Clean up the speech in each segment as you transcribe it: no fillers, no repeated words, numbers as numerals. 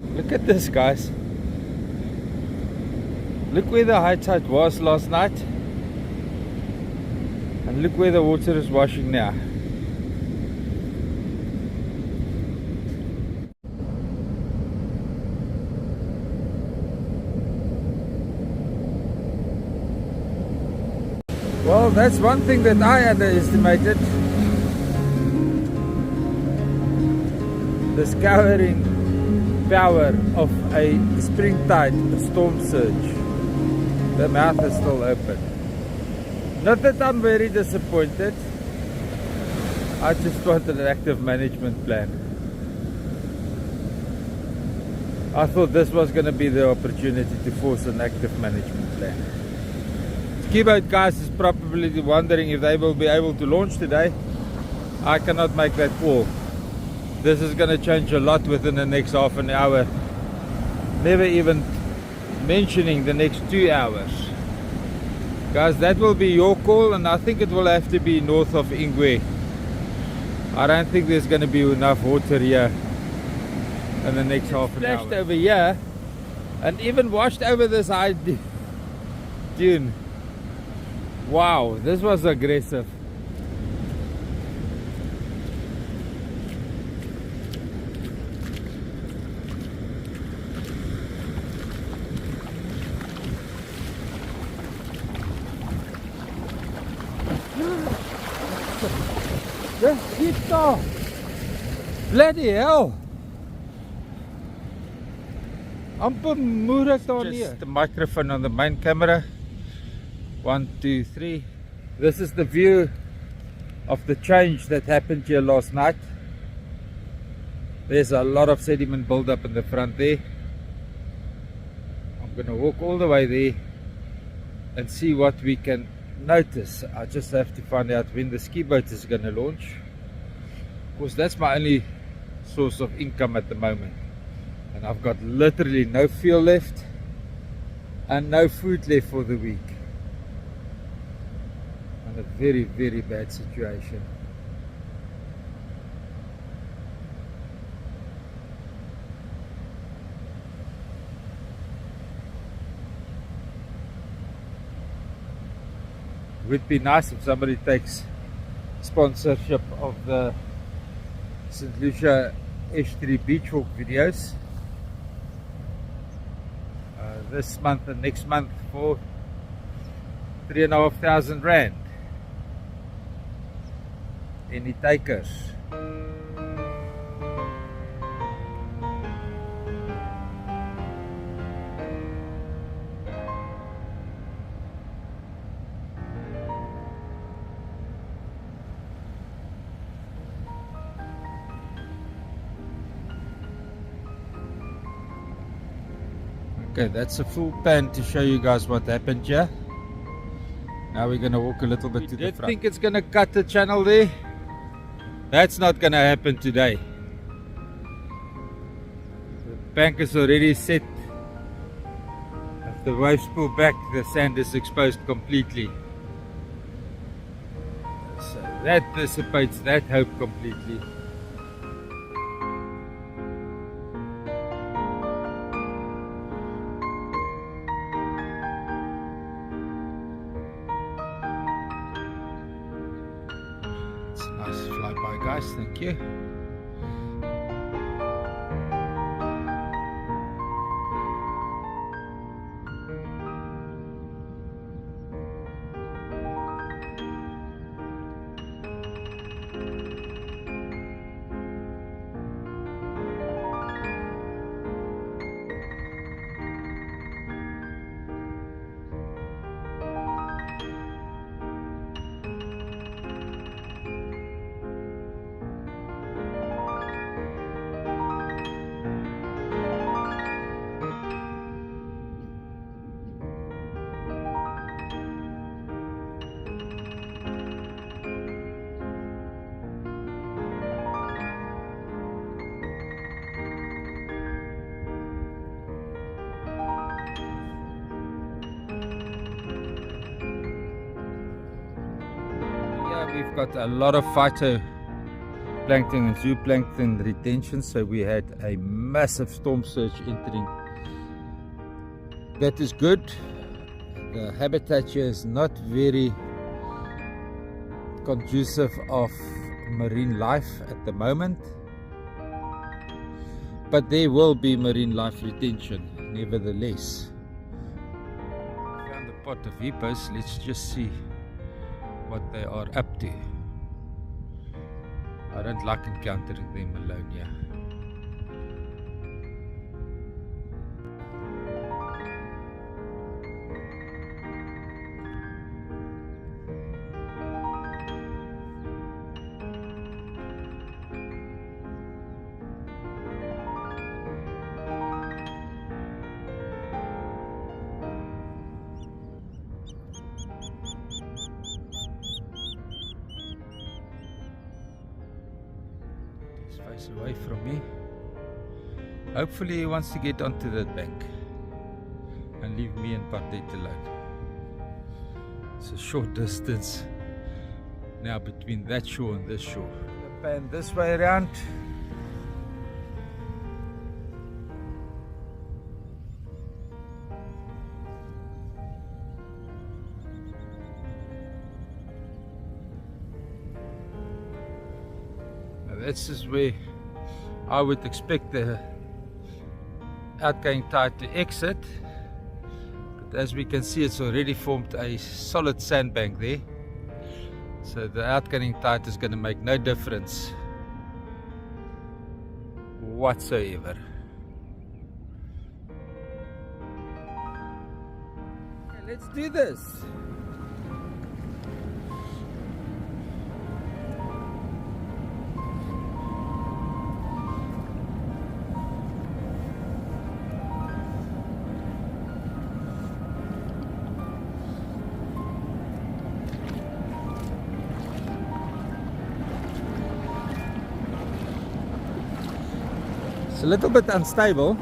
Look at this, guys. Look where the high tide was last night. And look where the water is washing now. Well, that's one thing that I underestimated. The scouring power of a spring tide storm surge. The mouth is still open. Not that I'm very disappointed. I just wanted an active management plan. I thought this was going to be the opportunity to force an active management plan. Ski boat guys is probably wondering if they will be able to launch today. I cannot make that call. This is going to change a lot within the next half an hour. Never even mentioning the next 2 hours. Guys, that will be your call, and I think it will have to be north of Ingwe. I don't think there's going to be enough water here in the next half an hour. Splashed over here and even washed over this high dune. Wow, this was aggressive. Just keep off. Bloody hell. Amper moeilijk daar neer. Just the microphone on the main camera. 1, 2, 3. This is the view of the change that happened here last night. There's a lot of sediment build-up in the front there. I'm going to walk all the way there and see what we can notice. I just have to find out when the ski boat is going to launch. Of course, that's my only source of income at the moment. And I've got literally no fuel left and no food left for the week. And a very, very bad situation. It would be nice if somebody takes sponsorship of the St. Lucia Estuary beach walk videos this month and next month for 3,500 rand. Any takers? Okay, that's a full pan to show you guys what happened here. Now we're going to walk a little bit to the front. I think it's going to cut the channel there. That's not going to happen today. The bank is already set. If the waves pull back, the sand is exposed completely. So that dissipates that hope completely. Nice flyby, guys. Thank you. We've got a lot of phytoplankton and zooplankton retention, so we had a massive storm surge entering. That is good. The habitat here is not very conducive of marine life at the moment, but there will be marine life retention nevertheless. Found a pot of hippos. Let's just see what they are up to. I don't like encountering them alone here. Face away from me. Hopefully he wants to get onto that bank and leave me and Pardet alone. It's a short distance now between that shore and this shore. Pan this way around. This is where I would expect the outgoing tide to exit, but as we can see, it's already formed a solid sandbank there, so the outgoing tide is going to make no difference whatsoever. Okay, let's do this. It's a little bit unstable.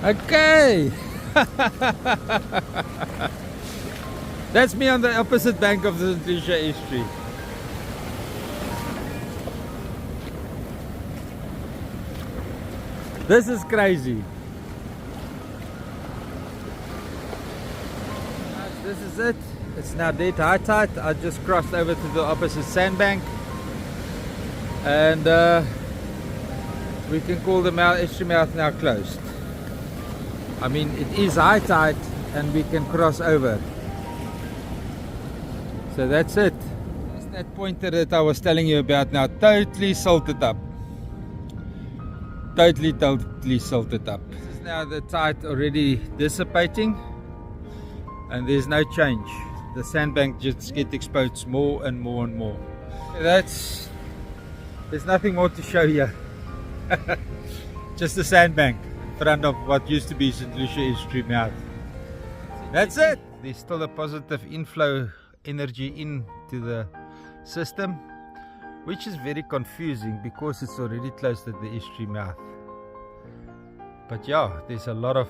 Okay. That's me on the opposite bank of the Lucia Estuary. This is crazy. This is it. It's now dead high tide. I just crossed over to the opposite sandbank, and we can call the estuary mouth now closed. I mean, it is high tide and we can cross over. So that's it. There's that pointer that I was telling you about now, totally salted up. Totally salted up. This is now the tide already dissipating, and there's no change. The sandbank just gets exposed more and more and more. There's nothing more to show here. Just the sandbank in front of what used to be St. Lucia Estuary mouth. That's it. There's still a positive inflow energy into the system, which is very confusing because it's already closed at the estuary mouth. But yeah, there's a lot of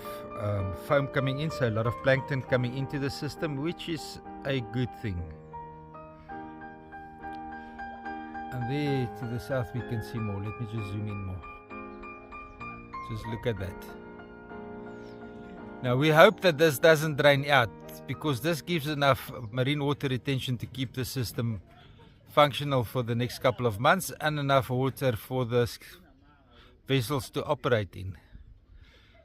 foam coming in, so a lot of plankton coming into the system, which is a good thing. And there to the south we can see more. Let me just zoom in more. Just look at that. Now we hope that this doesn't drain out, because this gives enough marine water retention to keep the system functional for the next couple of months, and enough water for the vessels to operate in.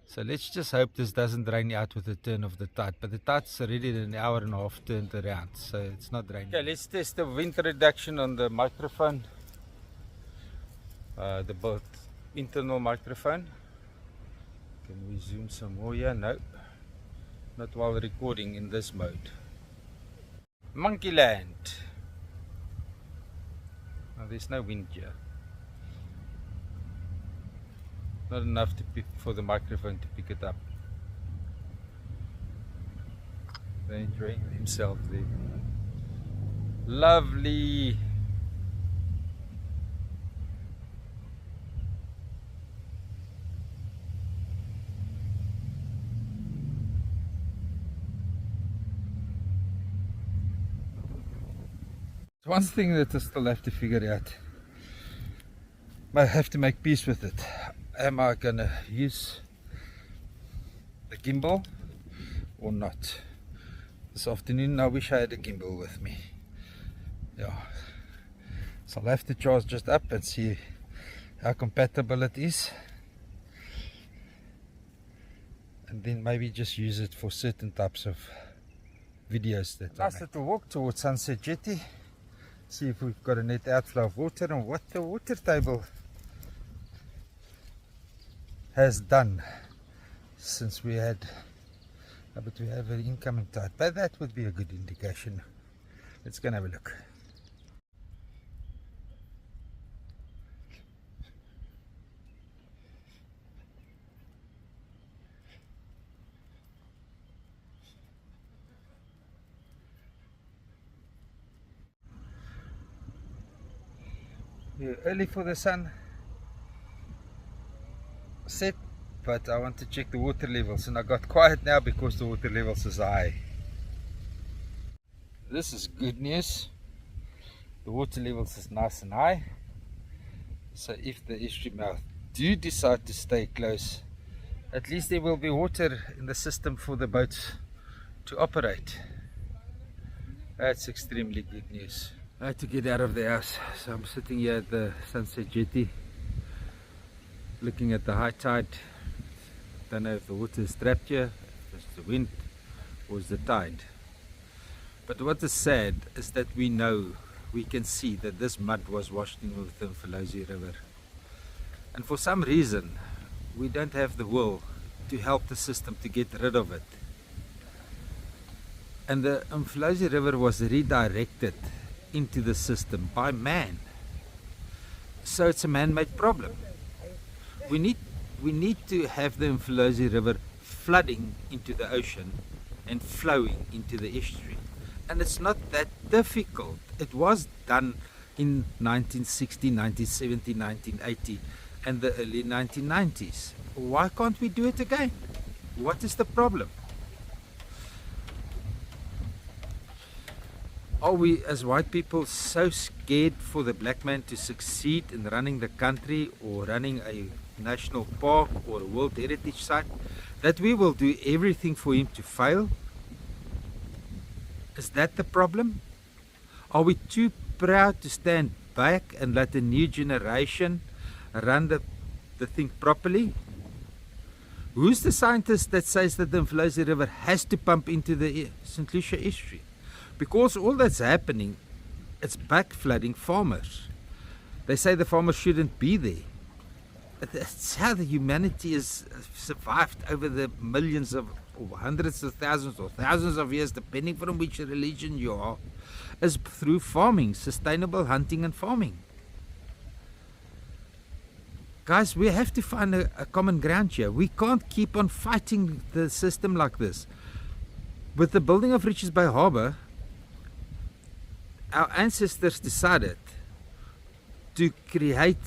So let's just hope this doesn't drain out with the turn of the tide. But the tide's already an hour and a half turned around, so it's not draining. Okay, let's test the wind reduction on the microphone. The both internal microphone. Can we zoom some more here? No, not while recording in this mode. Monkey Land. Oh, there's no wind here. Not enough to for the microphone to pick it up. They're enjoying themselves there. Lovely. One thing that I still have to figure out, I have to make peace with it. Am I gonna use the gimbal or not? This afternoon I wish I had a gimbal with me. Yeah, so I'll have to charge just up and see how compatible it is, and then maybe just use it for certain types of videos that I make. Nice little walk towards Sunset Jetty. See if we've got a net outflow of water and what the water table has done since we had, but we have an incoming tide, but that would be a good indication. Let's go and have a look. We're early for the sun set, but I want to check the water levels, and I got quiet now because the water levels is high. This is good news. The water levels is nice and high, so if the estuary mouth do decide to stay close, at least there will be water in the system for the boats to operate. That's extremely good news. I had to get out of the house, so I'm sitting here at the Sunset Jetty looking at the high tide. Don't know if the water is trapped here, if it's the wind or it's the tide. But what is sad is that we can see that this mud was washed in with the Estuary River. And for some reason, we don't have the will to help the system to get rid of it. And the Estuary River was redirected into the system by man, so it's a man-made problem. We need to have the Estuary River flooding into the ocean and flowing into the estuary, and it's not that difficult. It was done in 1960, 1970, 1980 and the early 1990s. Why can't we do it again? What is the problem? Are we as white people so scared for the black man to succeed in running the country or running a national park or a World Heritage Site that we will do everything for him to fail? Is that the problem? Are we too proud to stand back and let the new generation run the thing properly? Who's the scientist that says that the Estuary River has to pump into the St. Lucia estuary? Because all that's happening, it's back flooding farmers. They say the farmers shouldn't be there. That's how the humanity has survived over the millions of, or hundreds of thousands or thousands of years, depending from which religion you are, is through farming, sustainable hunting and farming. Guys, we have to find a common ground here. We can't keep on fighting the system like this. With the building of Richards Bay Harbour, our ancestors decided to create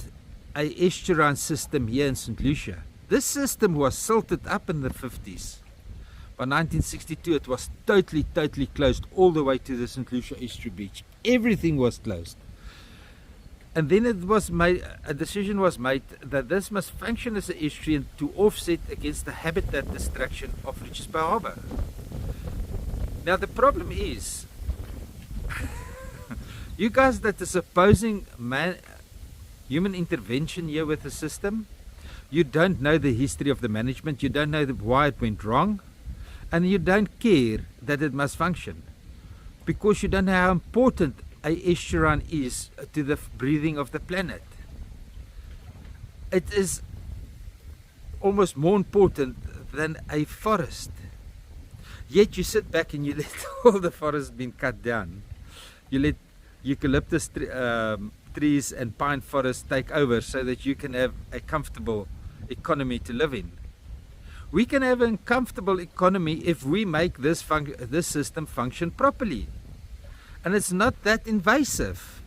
a estuarine system here in St. Lucia. This system was silted up in the 50s. By 1962 it was totally closed all the way to the St. Lucia estuary beach. Everything was closed. And then it was made, a decision was made that this must function as an estuary to offset against the habitat destruction of Richards Bay Harbour. Now the problem is, you guys that is opposing human intervention here with the system, you don't know the history of the management, you don't know why it went wrong, and you don't care that it must function, because you don't know how important a estuarine is to the breathing of the planet. It is almost more important than a forest. Yet you sit back and you let all the forest being cut down. You let eucalyptus trees and pine forests take over so that you can have a comfortable economy to live in. We can have a comfortable economy if we make this system function properly. And it's not that invasive.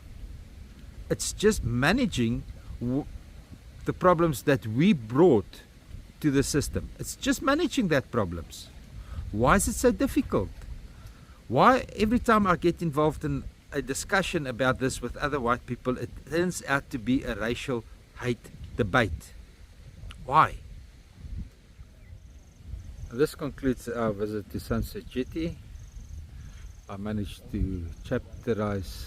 It's just managing the problems that we brought to the system. It's just managing that problems. Why is it so difficult? Why every time I get involved in a discussion about this with other white people, it turns out to be a racial hate debate. Why? This concludes our visit to Sunset Jetty. I managed to chapterize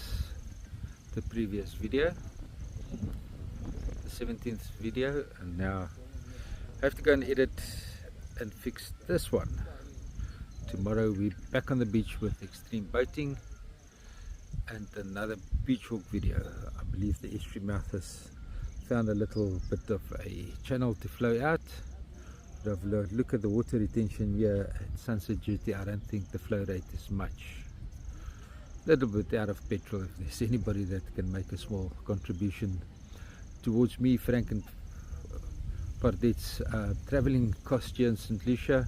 the previous video, the 17th video, and now I have to go and edit and fix this one. Tomorrow we're back on the beach with extreme boating and another beach walk video. I believe the estuary mouth has found a little bit of a channel to flow out. But I've look at the water retention here at Sunset Jetty. I don't think the flow rate is much. A little bit out of petrol. If there's anybody that can make a small contribution towards me, Frank and Pardet's traveling cost here in St. Lucia,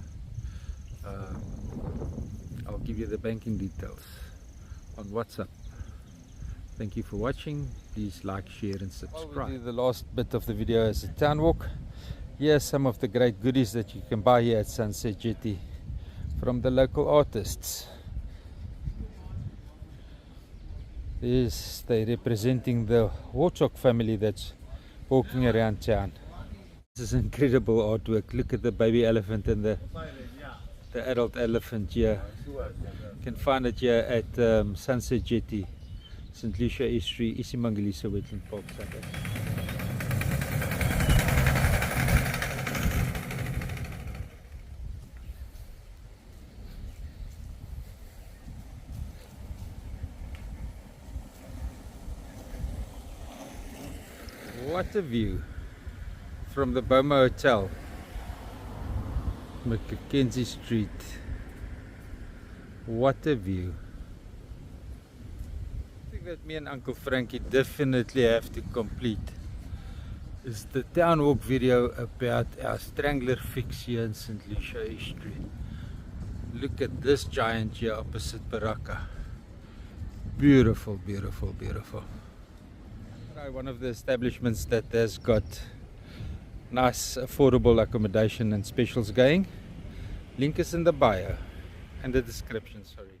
I'll give you the banking details on WhatsApp. Thank you for watching. Please like, share and subscribe. While we do the last bit of the video as a town walk, here's some of the great goodies that you can buy here at Sunset Jetty from the local artists. They're representing the warthog family that's walking around town. This is incredible artwork. Look at the baby elephant and the adult elephant here. You can find it here at Sunset Jetty, St. Lucia Estuary, Isimangalisa Wetland Park, South Africa. What a view from the Boma Hotel, Mackenzie Street. What a view. I think that me and Uncle Frankie definitely have to complete is the town walk video about our strangler fix here in St. Lucia Estuary. Look at this giant here opposite Baraka. Beautiful, beautiful, beautiful. One of the establishments that has got nice affordable accommodation and specials going. Link is in the bio and the description, sorry.